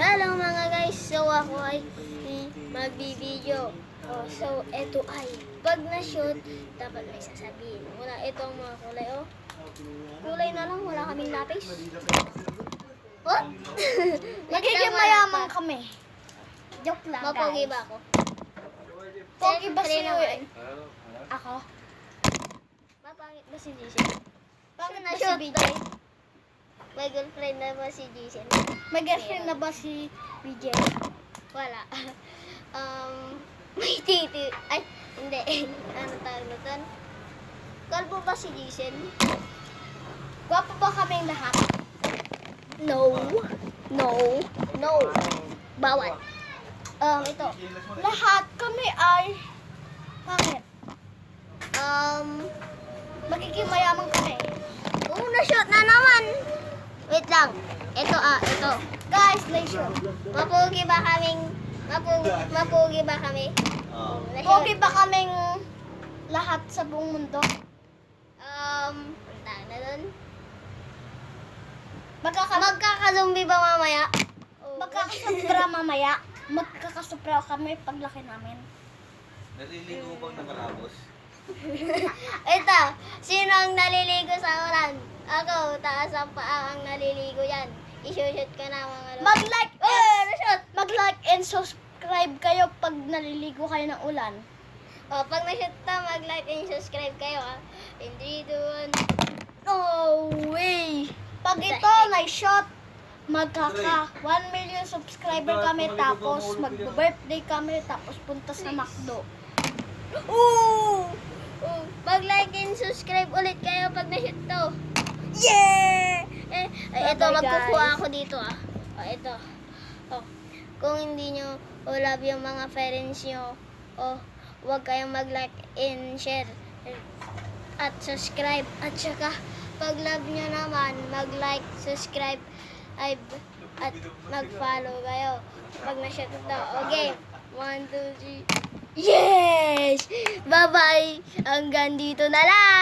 Hello mga guys, so ako ay magbibideo. So ito ay pag na-shoot, dapat may sasabihin. Muna ito ang mga kulay, kulay na lang, wala kaming lapis. What? Magiging mayaman kami. Joke lang, Mapogi guys. ba ako? Pogi ba si naman? Ako? Mapangit ba si Jason? Bakit na ba si shoot BJ? daw? May girlfriend na ba si Jason? May girlfriend na ba si BJ? Wala. May titi. Ay, hindi. Ano tawag na doon? Kalbo ba si Jason? Gwapo ba kaming lahat? No. No. No. Bawal. Ito. Lahat kami ay pangit. Magiging mayaman kami. Na-shoot na naman. Wait lang. Ito, ito. Guys, na-shoot. Mapugi ba kaming, mapugi ba kami? Na-shoot. Pogi ba kaming lahat sa buong mundo? Punta na doon. Magkaka-zombie Magkaka-zombie ba mamaya? magkakasupra mamaya. Magkakasupra kami paglaki namin. Naliligo bang nakalabos? Ito, sino ang naliligo sa ulan? Ako, taas ang paa ang naliligo yan. I-shoot ko na mga Mag-like na-shoot! mag-like and subscribe kayo pag naliligo kayo ng ulan. Pag na-shoot ta, mag-like and subscribe kayo, In 3, 2, 1. No way! Pag ito na-shot, magkaka 1 million subscriber kami tapos mag-birthday kami tapos punta sa McDo. Mag-like and subscribe ulit kayo pag na-shoot to. Yeah! Ito, Bye-bye, magkukuha guys. ako dito, ito. Kung hindi nyo love yung mga parents nyo, huwag kayong mag-like and share at subscribe. At saka, pag love nyo naman, mag-like, subscribe, at mag-follow kayo pag na-shoot to. Okay, 1, 2, 3. Yes! Bye-bye! Hanggang dito na lang!